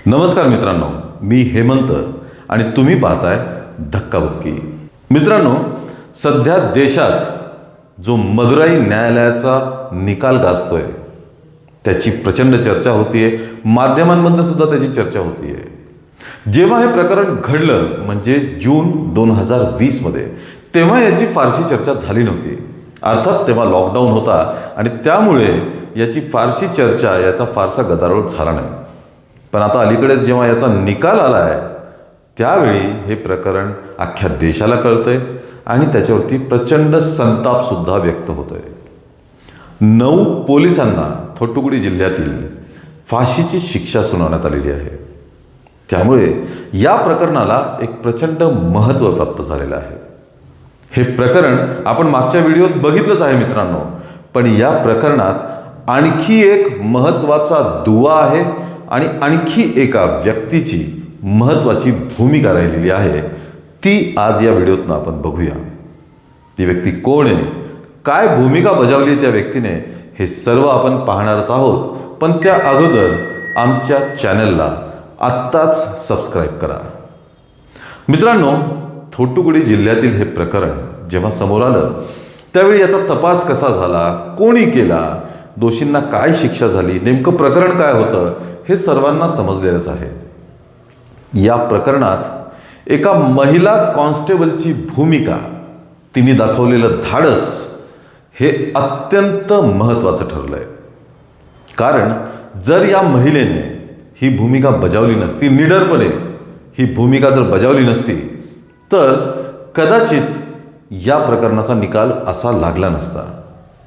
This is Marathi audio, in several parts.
नमस्कार मित्रांनो, मी हेमंत आणि तुम्ही पाहताय धक्काबुक्की. मित्रांनो, सध्या देशात जो मदुराई न्यायालयाचा निकाल गाजतोय त्याची प्रचंड चर्चा होतीये. माध्यमांमध्ये सुद्धा त्याची चर्चा होतीये. जेव्हा हे प्रकरण घडलं म्हणजे जून 2020 मध्ये, तेव्हा याची फारशी चर्चा झाली नव्हती. अर्थात तेव्हा लॉकडाऊन होता आणि त्यामुळे याची फारशी चर्चा, याचा फारसा गदारोळ झाला नाही. पण आता अलीकडेच जेव्हा याचा निकाल आला आहे त्यावेळी हे प्रकरण अख्ख्या देशाला कळतंय आणि त्याच्यावरती प्रचंड संताप सुद्धा व्यक्त होतोय. 9 पोलिसांना थोटुकुडी जिल्ह्यातील फाशीची शिक्षा सुनावण्यात आलेली आहे. त्यामुळे या प्रकरणाला एक प्रचंड महत्त्व प्राप्त झालेलं आहे. हे प्रकरण आपण मागच्या व्हिडिओत बघितलंच आहे मित्रांनो, पण या प्रकरणात आणखी एक महत्त्वाचा दुवा आहे आणि आणखी एका व्यक्तीची महत्त्वाची भूमिका राहिलेली आहे. ती आज या व्हिडिओतून आपण बघूया. ती व्यक्ती कोण आहे, काय भूमिका बजावली त्या व्यक्तीने, हे सर्व आपण पाहणारच आहोत. पण त्या अगोदर आमच्या चॅनलला आत्ताच सबस्क्राईब करा. मित्रांनो, थोटुकुडी जिल्ह्यातील हे प्रकरण जेव्हा समोर आलं त्यावेळी याचा तपास कसा झाला, कोणी केला, दोषींना काय शिक्षा झाली, नेमकं प्रकरण काय होतं, हे सर्वांना समजलेलंच आहे. या प्रकरणात एका महिला कॉन्स्टेबलची भूमिका, तिने दाखवलेलं धाडस हे अत्यंत महत्त्वाचं ठरलंय. कारण जर या महिलेने ही भूमिका बजावली नसती, निडरपणे ही भूमिका जर बजावली नसती, तर कदाचित या प्रकरणाचा निकाल असा लागला नसता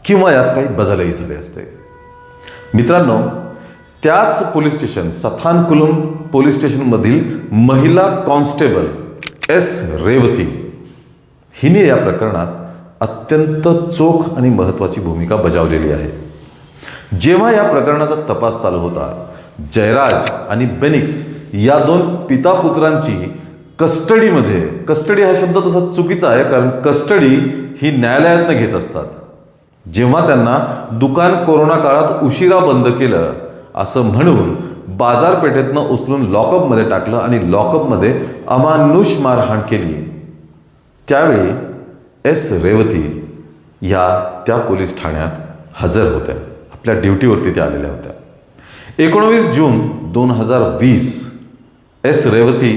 किंवा यात काही बदलही झाले असते. मित्रांनो, त्याच पोलीस स्टेशन, सथानकुलम पोलीस स्टेशनमधील महिला कॉन्स्टेबल एस रेवती हिने या प्रकरणात अत्यंत चोख आणि महत्त्वाची भूमिका बजावलेली आहे. जेव्हा या प्रकरणाचा तपास चालू होता, जयराज आणि बेनिक्स या 2 पितापुत्रांची कस्टडीमध्ये, कस्टडी हा शब्द तसा चुकीचा आहे कारण कस्टडी ही न्यायालयातनं घेत असतात. जेव्हा त्यांना दुकान कोरोना काळात उशिरा बंद केलं असं म्हणून बाजारपेठेतनं उचलून लॉकअपमध्ये टाकलं आणि लॉकअपमध्ये अमानुष मारहाण केली, त्यावेळी एस रेवती या त्या पोलीस ठाण्यात हजर होत्या. आपल्या ड्युटीवरती त्या आलेल्या होत्या. 19 जून 2020 एस रेवती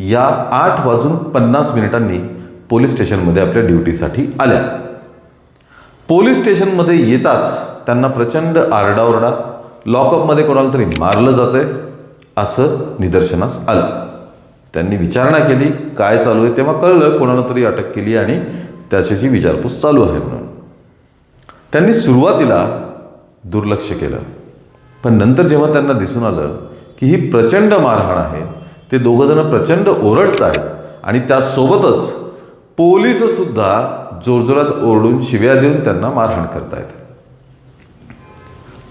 या 8:50 पोलीस स्टेशनमध्ये आपल्या ड्युटीसाठी आल्या. पोलीस स्टेशनमध्ये येताच त्यांना प्रचंड आरडाओरडा, लॉकअपमध्ये कोणाला तरी मारलं जातंय असं निदर्शनास आलं. त्यांनी विचारणा केली काय चालू आहे, तेव्हा कळलं कोणाला तरी अटक केली आणि त्याच्याशी विचारपूस चालू आहे म्हणून. त्यांनी सुरुवातीला दुर्लक्ष केलं, पण नंतर जेव्हा त्यांना दिसून आलं की ही प्रचंड मारहाण आहे, ते दोघंजणं प्रचंड ओरडत आहेत आणि त्यासोबतच पोलीस सुद्धा जोरजोरात ओरडून शिव्या देऊन त्यांना मारहाण करतायत.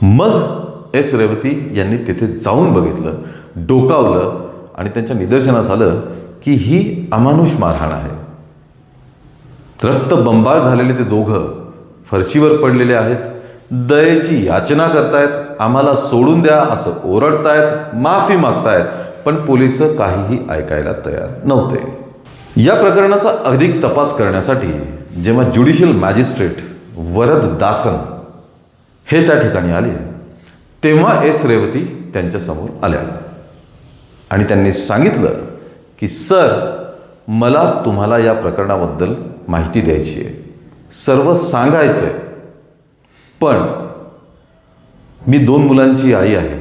मग एस रेवती यांनी तिथे जाऊन बघितलं, डोकावलं आणि त्यांच्या निदर्शनास आलं की ही अमानुष मारहाण आहे. रक्तबंबाळ झालेले ते दोघं फरशीवर पडलेले आहेत, दयेची याचना करतायत, आम्हाला सोडून द्या असं ओरडतायत, माफी मागतायत, पण पोलीस काहीही ऐकायला तयार नव्हते. या प्रकरणाचा अधिक तपास करण्यासाठी जेव्हा ज्युडिशियल मॅजिस्ट्रेट वरद दासन हे त्या ठिकाणी आले, तेव्हा एस रेवती त्यांच्यासमोर आल्या आणि त्यांनी सांगितलं की सर, मला तुम्हाला या प्रकरणाबद्दल माहिती द्यायची आहे, सर्व सांगायचं आहे, पण मी 2 मुलांची आई आहे.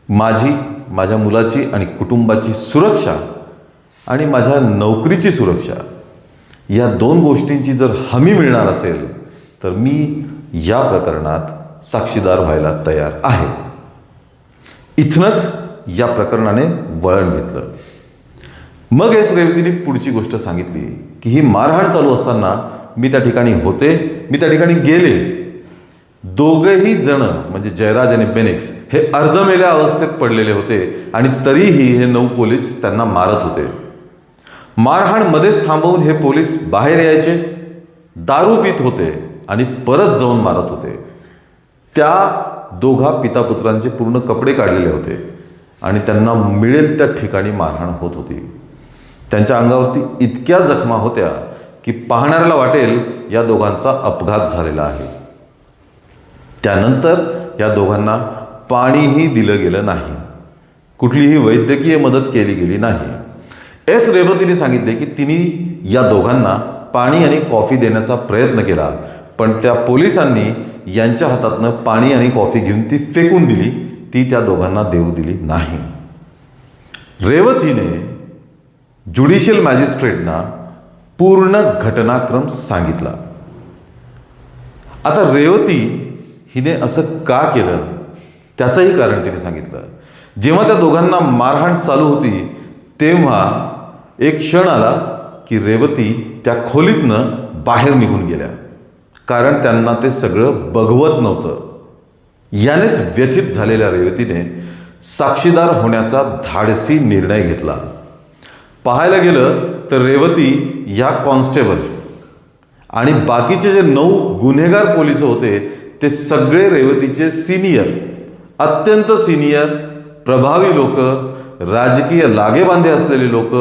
माझी, माझ्या मुलाची आणि कुटुंबाची सुरक्षा आणि माझ्या नोकरीची सुरक्षा या 2 गोष्टींची जर हमी मिळणार असेल तर मी या प्रकरणात साक्षीदार व्हायला तयार आहे. इथनच या प्रकरणाने वळण घेतलं. मग एस रेवतीने पुढची गोष्ट सांगितली की ही मारहाण चालू असताना मी त्या ठिकाणी होते, मी त्या ठिकाणी गेले. दोघेही जण म्हणजे जयराज आणि बेनिक्स हे अर्धमेल्या अवस्थेत पडलेले होते आणि तरीही हे 9 पोलीस त्यांना मारत होते. मारहाण मध्येच थांबवून हे पोलीस बाहेर यायचे, दारू पित होते आणि परत जाऊन मारत होते. त्या दोघा पितापुत्रांचे पूर्ण कपडे काढलेले होते. आणि त्यांना मिळेल त्या ठिकाणी मारहाण होत होती. त्यांच्या अंगावरती इतक्या जखमा होत्या की पाहणाऱ्याला वाटेल या दोघांचा अपघात झालेला आहे. त्यानंतर या दोघांना पाणीही दिलं गेलं नाही, कुठलीही वैद्यकीय मदत केली गेली नाही. एस रेवतीने सांगितले की तिने या दोघांना पाणी आणि कॉफी देण्याचा प्रयत्न केला, पण त्या पोलिसांनी यांच्या हातातनं पाणी आणि कॉफी घेऊन ती फेकून दिली. ती त्या दोघांना देऊ दिली नाही. रेवतीने ज्युडिशियल मॅजिस्ट्रेटना पूर्ण घटनाक्रम सांगितला. आता रेवती हिने असं का केलं त्याचंही कारण तिने सांगितलं. जेव्हा त्या दोघांना मारहाण चालू होती तेव्हा एक क्षण आला की रेवती त्या खोलीतनं बाहेर निघून गेल्या, कारण त्यांना ते सगळं बघवत नव्हतं. यानेच व्यथित झालेल्या रेवतीने साक्षीदार होण्याचा धाडसी निर्णय घेतला. पाहायला गेलं तर रेवती या कॉन्स्टेबल आणि बाकीचे जे 9 गुन्हेगार पोलीस होते ते सगळे रेवतीचे सिनियर, अत्यंत सिनियर, प्रभावी लोक, राजकीय लागेबांधे असलेले लोक,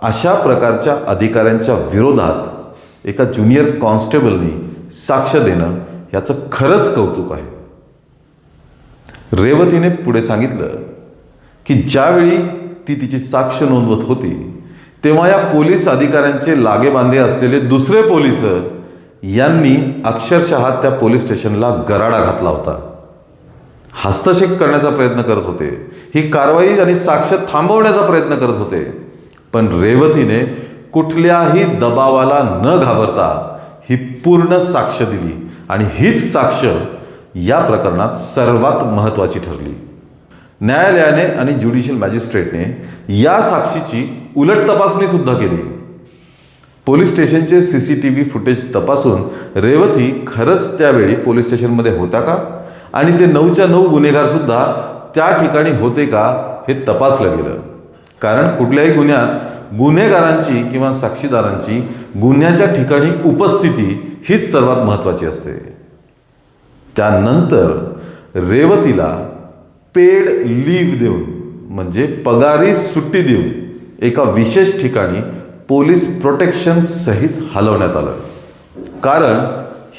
अशा प्रकारच्या अधिकाऱ्यांच्या विरोधात एका ज्युनियर कॉन्स्टेबलनी साक्ष देणं याचं खरंच कौतुक आहे. रेवतीने पुढे सांगितलं की ज्यावेळी ती तिची साक्ष नोंदवत होती तेव्हा या पोलीस अधिकाऱ्यांचे लागेबांधे असलेले दुसरे पोलीस यांनी अक्षरशः त्या पोलीस स्टेशनला गराडा घातला होता. हस्तक्षेप करण्याचा प्रयत्न करत होते, ही कारवाई आणि साक्ष थांबवण्याचा प्रयत्न करत होते. पण रेवतीने कुठल्याही दबावाला न घाबरता ही पूर्ण साक्ष दिली आणि हीच साक्ष या प्रकरणात सर्वात महत्त्वाची ठरली. न्यायालयाने आणि ज्युडिशियल मॅजिस्ट्रेटने या साक्षीची उलट तपासणी सुद्धा केली. पोलीस स्टेशनचे CCTV फुटेज तपासून रेवती खरंच त्यावेळी पोलीस स्टेशनमध्ये होता का आणि ते 9च्या 9 गुन्हेगार सुद्धा त्या ठिकाणी होते का हे तपासलं गेलं. कारण कुठल्याही गुन्ह्यात गुन्हेगारांची किंवा साक्षीदारांची गुन्ह्याच्या ठिकाणी उपस्थिती हीच सर्वात महत्त्वाची असते. त्यानंतर रेवतीला पेड लीव्ह देऊन म्हणजे पगारी सुट्टी देऊन एका विशेष ठिकाणी पोलीस प्रोटेक्शन सहित हलवण्यात आलं. कारण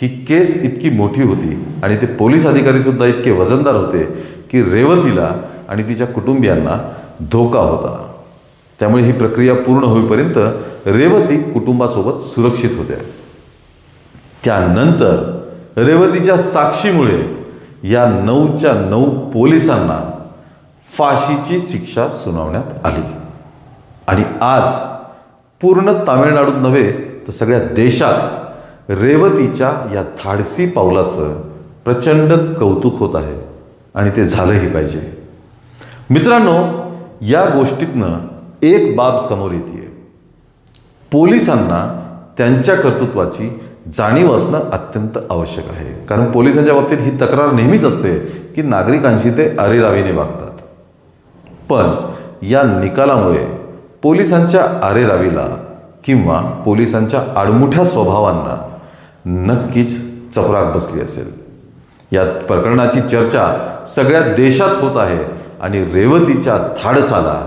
ही केस इतकी मोठी होती आणि ते पोलीस अधिकारी सुद्धा इतके वजनदार होते की रेवतीला आणि तिच्या कुटुंबियांना धोका होता. त्यामुळे ही प्रक्रिया पूर्ण होईपर्यंत रेवती कुटुंबासोबत सुरक्षित होत्या. त्यानंतर रेवतीच्या साक्षीमुळे या 9च्या 9 पोलिसांना फाशीची शिक्षा सुनावण्यात आली. आणि आज पूर्ण तामिळनाडूत नव्हे तर सगळ्या देशात रेवतीच्या या धाडसी पावलाचं प्रचंड कौतुक होत आहे आणि ते झालंही पाहिजे. मित्रांनो, या गोष्टीतनं एक बाब समोर येते. पोलिसांना त्यांच्या कर्तृत्वाची जाणीव असणं अत्यंत आवश्यक आहे. कारण पोलिसांच्या बाबतीत ही तक्रार नेहमीच असते की नागरिकांशी ते अरेरावीने वागतात. पण या निकालामुळे पोलिसांच्या अरेरावीला किंवा पोलिसांच्या आडमुठ्या स्वभावांना नक्कीच चपराक बसली असेल. या प्रकरणाची चर्चा सगळ्या देशात होत आहे आणि रेवतीच्या धाडसाला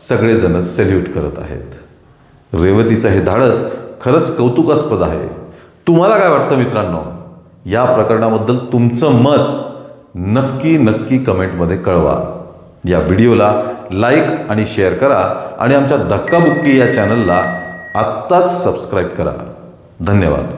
सगळेजण सॅल्यूट करत आहेत. रेवतीचं हे धाडस खरंच कौतुकास्पद आहे. तुम्हाला काय वाटतं मित्रांनो? या प्रकरणाबद्दल तुमचं मत नक्की कमेंटमध्ये कळवा. या व्हिडिओला लाईक आणि शेअर करा आणि आमच्या धक्काबुक्की या चॅनलला आत्ताच सबस्क्राईब करा. धन्यवाद.